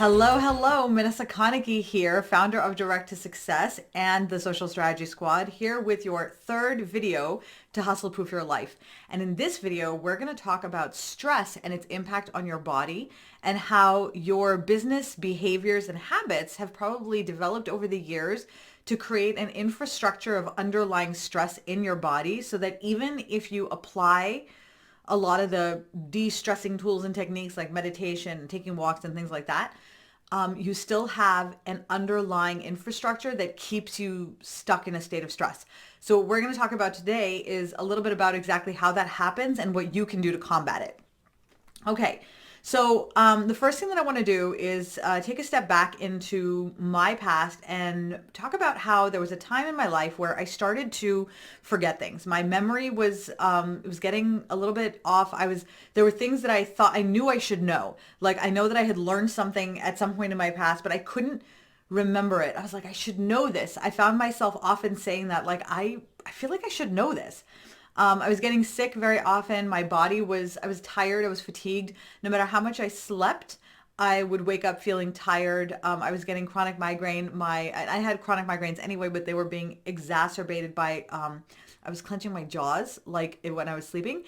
Hello, hello. Manessa Carnegie here, founder of Direct to Success and the Social Strategy Squad, here with your third video to hustle proof your life. And in this video, we're going to talk about stress and its impact on your body and how your business behaviors and habits have probably developed over the years to create an infrastructure of underlying stress in your body so that even if you apply a lot of the de-stressing tools and techniques like meditation and taking walks and things like that, you still have an underlying infrastructure that keeps you stuck in a state of stress. So what we're going to talk about today is a little bit about exactly how that happens and what you can do to combat it. Okay, so the first thing that I want to do is take a step back into my past and talk about how there was a time in my life where I started to forget things. My memory was it was getting a little bit off. There were things that I thought I knew I should know. Like I know that I had learned something at some point in my past, but I couldn't remember it. I was like, I should know this. I found myself often saying that, like, I feel like I should know this. I was getting sick very often. I was tired. I was fatigued. No matter how much I slept, I would wake up feeling tired. I was getting chronic migraine. I had chronic migraines anyway, but they were being exacerbated by, I was clenching my jaws when I was sleeping.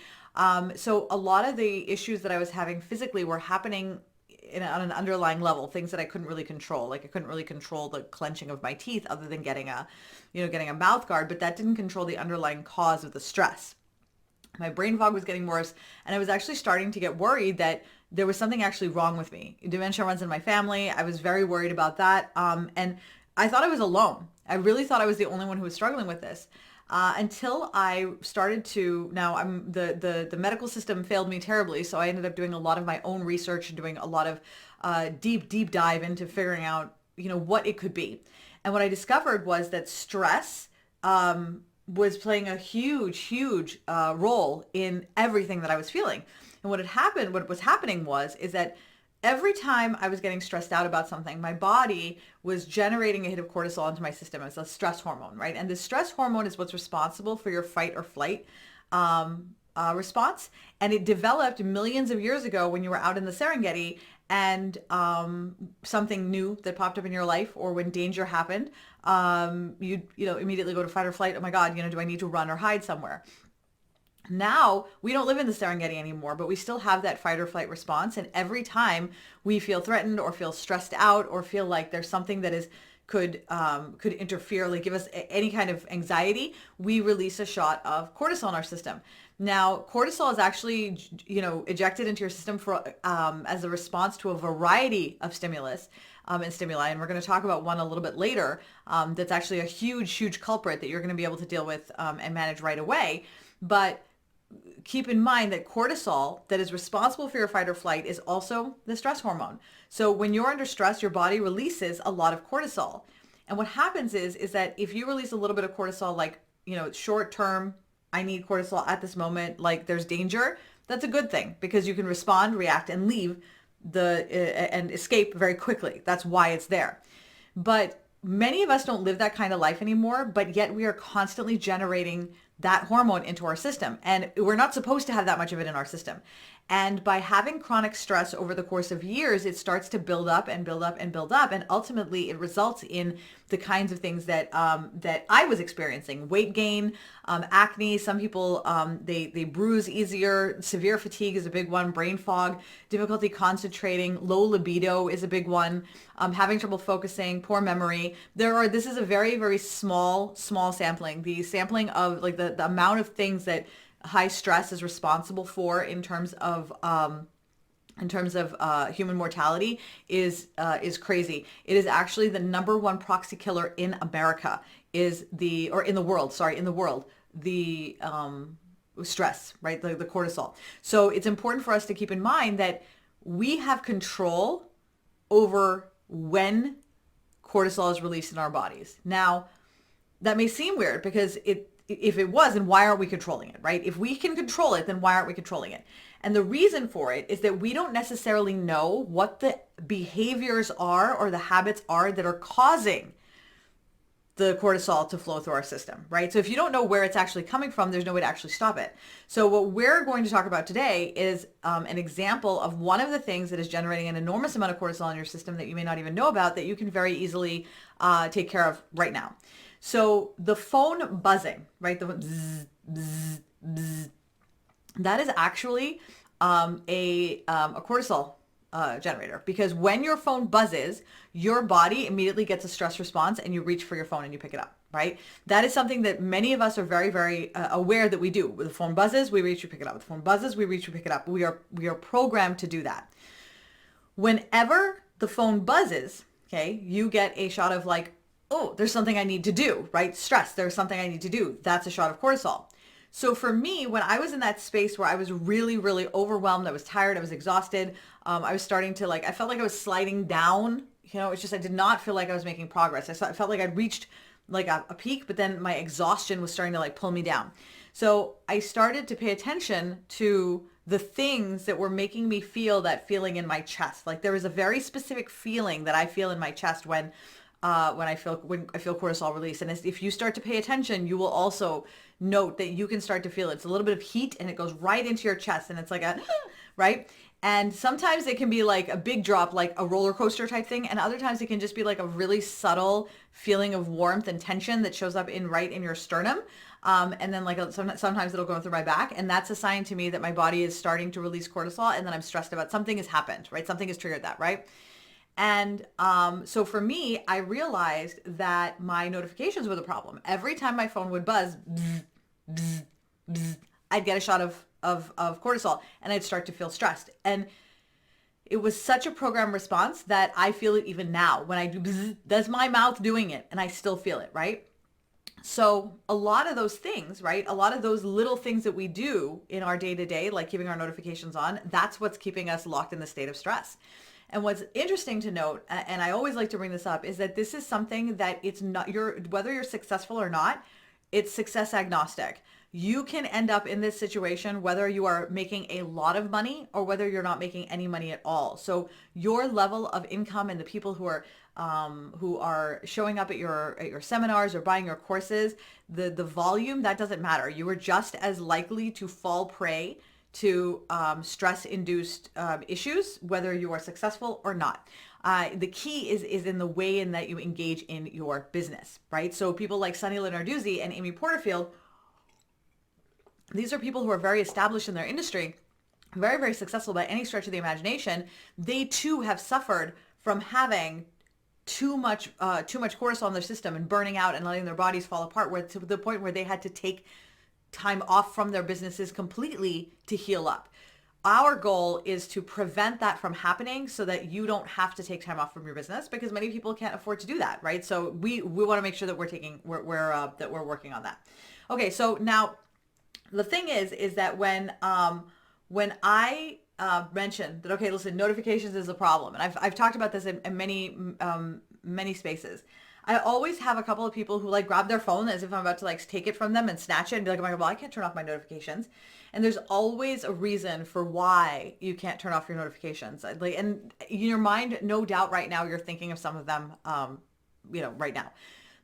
So a lot of the issues that I was having physically were happening on an underlying level, things that I couldn't really control. Like I couldn't really control the clenching of my teeth other than getting a mouth guard, but that didn't control the underlying cause of the stress. My brain fog was getting worse, and I was actually starting to get worried that there was something actually wrong with me. Dementia runs in my family. I was very worried about that. And I thought I was alone. I really thought I was the only one who was struggling with this. Until I started to, now the medical system failed me terribly, so I ended up doing a lot of my own research and doing a lot of deep dive into figuring out, what it could be. And what I discovered was that stress was playing a huge role in everything that I was feeling. And what was happening is that every time I was getting stressed out about something, my body was generating a hit of cortisol into my system as a stress hormone, right? And the stress hormone is what's responsible for your fight or flight response. And it developed millions of years ago when you were out in the Serengeti and something new that popped up in your life, or when danger happened, you immediately go to fight or flight. Oh my God, do I need to run or hide somewhere? Now, we don't live in the Serengeti anymore, but we still have that fight or flight response. And every time we feel threatened or feel stressed out or feel like there's something that could interfere, like give us any kind of anxiety, we release a shot of cortisol in our system. Now, cortisol is actually, ejected into your system as a response to a variety of stimulus and stimuli. And we're going to talk about one a little bit later that's actually a huge culprit that you're going to be able to deal with and manage right away. But keep in mind that cortisol, that is responsible for your fight or flight, is also the stress hormone. So when you're under stress, your body releases a lot of cortisol. And what happens is that if you release a little bit of cortisol, like, short term, I need cortisol at this moment, like there's danger, that's a good thing because you can respond, react, and leave and escape very quickly. That's why it's there. But many of us don't live that kind of life anymore, but yet we are constantly generating that hormone into our system. And we're not supposed to have that much of it in our system. And by having chronic stress over the course of years, it starts to build up and build up and build up. And ultimately it results in the kinds of things that I was experiencing: weight gain, acne. Some people, they bruise easier. Severe fatigue is a big one. Brain fog, difficulty concentrating, low libido is a big one. Having trouble focusing, poor memory. This is a very small sampling. The sampling of like the amount of things that high stress is responsible for in terms of human mortality is crazy. It is actually the number one proxy killer in America, in the world, the stress, right? The cortisol. So it's important for us to keep in mind that we have control over when cortisol is released in our bodies. Now, that may seem weird because if it was, then why aren't we controlling it, right? If we can control it, then why aren't we controlling it? And the reason for it is that we don't necessarily know what the behaviors are or the habits are that are causing the cortisol to flow through our system, right? So if you don't know where it's actually coming from, there's no way to actually stop it. So what we're going to talk about today is an example of one of the things that is generating an enormous amount of cortisol in your system that you may not even know about, that you can very easily take care of right now. So the phone buzzing, right? The bzz, bzz, bzz, that is actually a cortisol generator, because when your phone buzzes, your body immediately gets a stress response and you reach for your phone and you pick it up, right? That is something that many of us are very, very aware that we do. When the phone buzzes, we reach, we pick it up. When the phone buzzes, we reach, we pick it up. We are programmed to do that. Whenever the phone buzzes, okay, you get a shot of like, oh, there's something I need to do, right? Stress, there's something I need to do. That's a shot of cortisol. So for me, when I was in that space where I was really, really overwhelmed, I was tired, I was exhausted, I was starting to I felt like I was sliding down, it's just, I did not feel like I was making progress. I felt like I'd reached like a peak, but then my exhaustion was starting to pull me down. So I started to pay attention to the things that were making me feel that feeling in my chest. Like there was a very specific feeling that I feel in my chest when I feel cortisol release. And if you start to pay attention, you will also note that you can start to feel it. It's a little bit of heat and it goes right into your chest and it's like a, right? And sometimes it can be like a big drop, like a roller coaster type thing. And other times it can just be like a really subtle feeling of warmth and tension that shows up right in your sternum. And then sometimes it'll go through my back. And that's a sign to me that my body is starting to release cortisol and then I'm stressed about something has happened, right? Something has triggered that, right? And so for me, I realized that my notifications were the problem. Every time my phone would buzz, bzz, bzz, bzz, I'd get a shot of cortisol and I'd start to feel stressed. And it was such a program response that I feel it even now. When I do bzz, that's my mouth doing it and I still feel it, right? So a lot of those things, right? A lot of those little things that we do in our day-to-day, like keeping our notifications on, that's what's keeping us locked in the state of stress. And what's interesting to note, and I always like to bring this up, is that this is something that it's not whether you're successful or not, it's success agnostic. You can end up in this situation whether you are making a lot of money or whether you're not making any money at all. So your level of income and the people who are showing up at your seminars or buying your courses, the volume, that doesn't matter. You are just as likely to fall prey to stress-induced issues, whether you are successful or not. The key is in the way in that you engage in your business, right? So people like Sunny Lenarduzzi and Amy Porterfield, these are people who are very established in their industry, very, very successful by any stretch of the imagination. They too have suffered from having too much cortisol in their system and burning out and letting their bodies fall apart, to the point where they had to take time off from their businesses completely to heal up. Our goal is to prevent that from happening so that you don't have to take time off from your business, because many people can't afford to do that, right? So we want to make sure that we're working on that. Okay, so now the thing is that when I mentioned that, okay, listen, notifications is a problem, and I've talked about this in many spaces. I always have a couple of people who grab their phone as if I'm about to take it from them and snatch it and be like, oh my God, well, I can't turn off my notifications. And there's always a reason for why you can't turn off your notifications. And in your mind, no doubt right now, you're thinking of some of them, right now.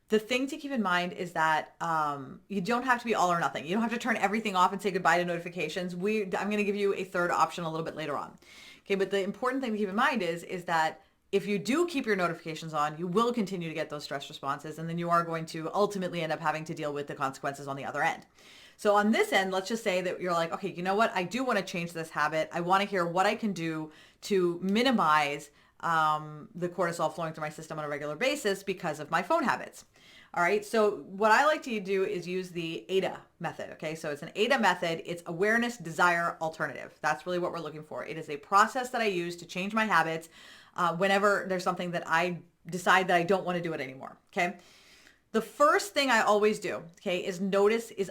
The thing to keep in mind is that you don't have to be all or nothing. You don't have to turn everything off and say goodbye to notifications. I'm going to give you a third option a little bit later on. Okay, but the important thing to keep in mind is that if you do keep your notifications on, you will continue to get those stress responses, and then you are going to ultimately end up having to deal with the consequences on the other end. So on this end, let's just say that you're like, okay, you know what? I do want to change this habit. I want to hear what I can do to minimize the cortisol flowing through my system on a regular basis because of my phone habits. All right. So what I like to do is use the AIDA method. Okay. So it's an AIDA method. It's awareness, desire, alternative. That's really what we're looking for. It is a process that I use to change my habits whenever there's something that I decide that I don't want to do it anymore. Okay. The first thing I always do, okay, is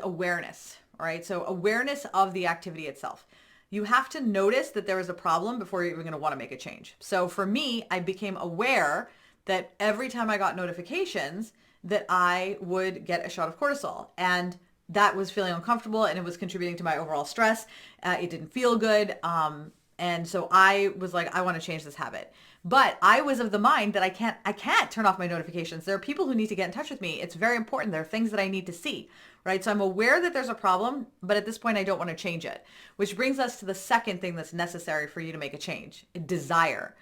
awareness. All right. So awareness of the activity itself. You have to notice that there is a problem before you're even going to want to make a change. So for me, I became aware that every time I got notifications that I would get a shot of cortisol, and that was feeling uncomfortable and it was contributing to my overall stress. It didn't feel good. And so I was like, I want to change this habit. But I was of the mind that I can't turn off my notifications. There are people who need to get in touch with me. It's very important. There are things that I need to see, right? So I'm aware that there's a problem, but at this point I don't want to change it, which brings us to the second thing that's necessary for you to make a change: desire.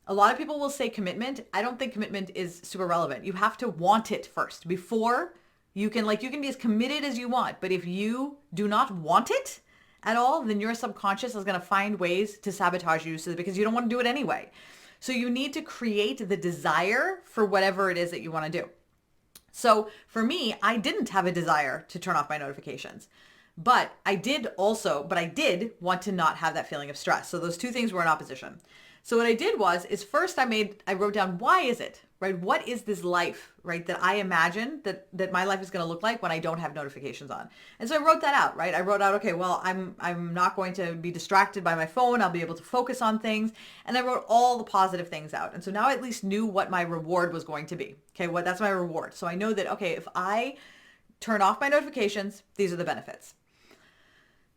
A lot of people will say commitment. I don't think commitment is super relevant. You have to want it first before you can, like, you can be as committed as you want, but if you do not want it at all, then your subconscious is going to find ways to sabotage you because you don't want to do it anyway. So you need to create the desire for whatever it is that you want to do. So for me, I didn't have a desire to turn off my notifications, but I did want to not have that feeling of stress. So those two things were in opposition. So what I did is first I wrote down, why is it, right? What is this life, right, that I imagine that my life is going to look like when I don't have notifications on? And so I wrote that out, right? I wrote out, okay, well, I'm not going to be distracted by my phone. I'll be able to focus on things. And I wrote all the positive things out. And so now I at least knew what my reward was going to be. Okay, that's my reward. So I know that, okay, if I turn off my notifications, these are the benefits.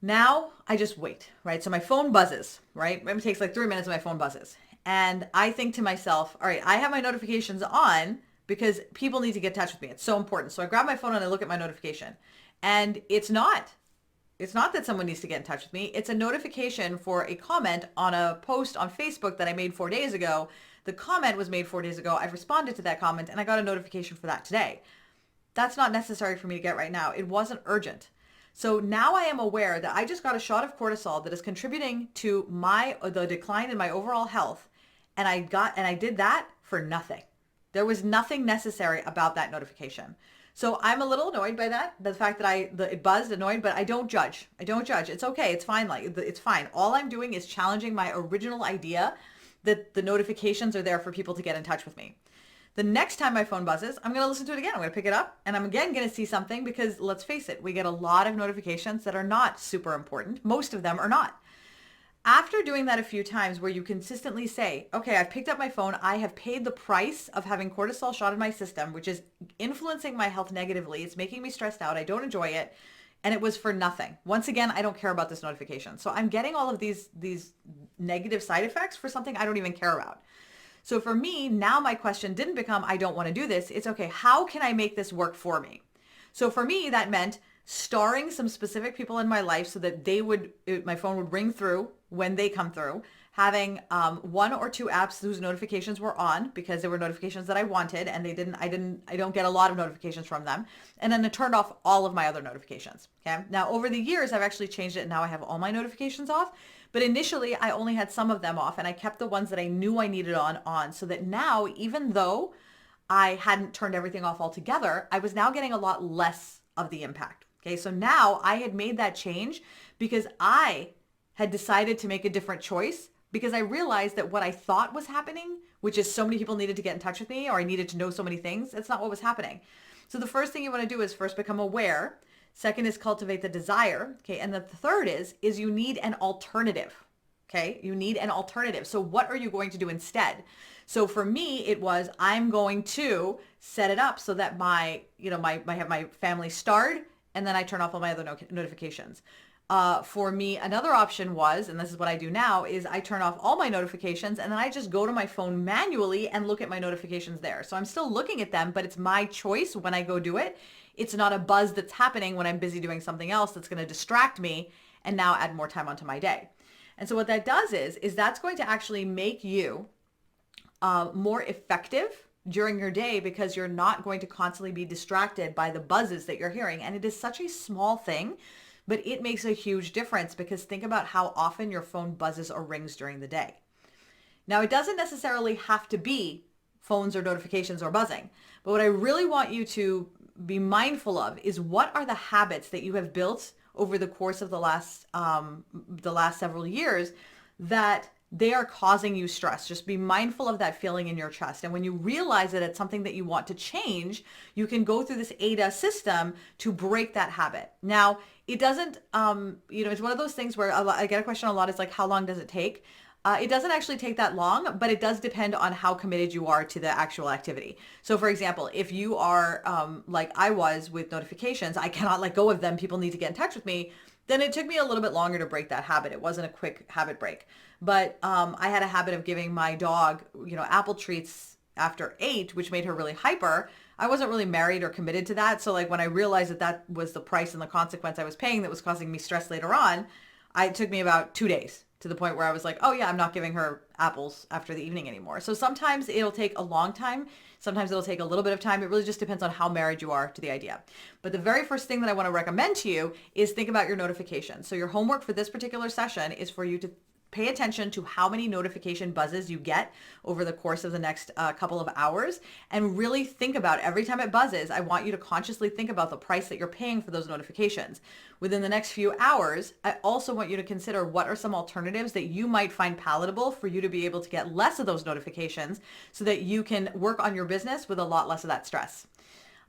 Now I just wait, right? So my phone buzzes, right? It takes like 3 minutes and my phone buzzes. And I think to myself, all right, I have my notifications on because people need to get in touch with me. It's so important. So I grab my phone and I look at my notification. And it's not that someone needs to get in touch with me. It's a notification for a comment on a post on Facebook that I made 4 days ago. The comment was made 4 days ago. I've responded to that comment and I got a notification for that today. That's not necessary for me to get right now. It wasn't urgent. So now I am aware that I just got a shot of cortisol that is contributing to the decline in my overall health. And I did that for nothing. There was nothing necessary about that notification. So I'm a little annoyed by that. The fact that it buzzed, annoyed, but I don't judge. It's okay. It's fine. It's fine. All I'm doing is challenging my original idea that the notifications are there for people to get in touch with me. The next time my phone buzzes, I'm going to listen to it again. I'm going to pick it up and I'm again going to see something because let's face it, we get a lot of notifications that are not super important. Most of them are not. After doing that a few times where you consistently say, okay, I've picked up my phone. I have paid the price of having cortisol shot in my system, which is influencing my health negatively. It's making me stressed out. I don't enjoy it. And it was for nothing. Once again, I don't care about this notification. So I'm getting all of these negative side effects for something I don't even care about. So for me, now my question didn't become, I don't want to do this. It's okay, how can I make this work for me? So for me, that meant starring some specific people in my life so that my phone would ring through when they come through, having 1 or 2 apps whose notifications were on because they were notifications that I wanted and I don't get a lot of notifications from them. And then I turned off all of my other notifications. Okay. Now over the years, I've actually changed it and now I have all my notifications off. But initially I only had some of them off and I kept the ones that I knew I needed on so that now, even though I hadn't turned everything off altogether, I was now getting a lot less of the impact. Okay. So now I had made that change because I had decided to make a different choice because I realized that what I thought was happening, which is so many people needed to get in touch with me or I needed to know so many things, that's not what was happening. So the first thing you want to do is first become aware. Second is cultivate the desire. Okay. And the third is you need an alternative. Okay. You need an alternative. So what are you going to do instead? So for me, it was, I'm going to set it up so that I have my family starred and then I turn off all my other notifications. For me, another option was, and this is what I do now, is I turn off all my notifications and then I just go to my phone manually and look at my notifications there. So I'm still looking at them, but it's my choice when I go do it. It's not a buzz that's happening when I'm busy doing something else that's going to distract me and now add more time onto my day. And so what that does is that's going to actually make you more effective during your day because you're not going to constantly be distracted by the buzzes that you're hearing. And it is such a small thing, but it makes a huge difference because think about how often your phone buzzes or rings during the day. Now, it doesn't necessarily have to be phones or notifications or buzzing, but what I really want you to be mindful of is what are the habits that you have built over the course of the last several years that they are causing you stress. Just be mindful of that feeling in your chest. And when you realize that it's something that you want to change, you can go through this AIDA system to break that habit. Now, it doesn't, it's one of those things where I get a question a lot is like, how long does it take? It doesn't actually take that long, but it does depend on how committed you are to the actual activity. So for example, if you are like I was with notifications, I cannot let go of them. People need to get in touch with me. then it took me a little bit longer to break that habit. It wasn't a quick habit break. But I had a habit of giving my dog, apple treats after 8, which made her really hyper. I wasn't really married or committed to that. So like when I realized that that was the price and the consequence I was paying that was causing me stress later on, it took me about 2 days to the point where I was like, oh yeah, I'm not giving her apples after the evening anymore. So sometimes it'll take a long time. Sometimes it'll take a little bit of time. It really just depends on how married you are to the idea. But the very first thing that I want to recommend to you is think about your notifications. So your homework for this particular session is for you to pay attention to how many notification buzzes you get over the course of the next couple of hours, and really think about every time it buzzes. I want you to consciously think about the price that you're paying for those notifications. Within the next few hours, I also want you to consider what are some alternatives that you might find palatable for you to be able to get less of those notifications so that you can work on your business with a lot less of that stress.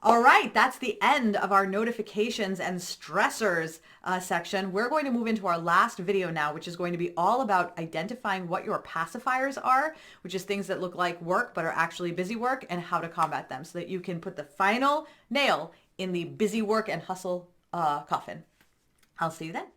All right, that's the end of our notifications and stressors section. We're going to move into our last video now, which is going to be all about identifying what your pacifiers are, which is things that look like work but are actually busy work, and how to combat them so that you can put the final nail in the busy work and hustle coffin. I'll see you then.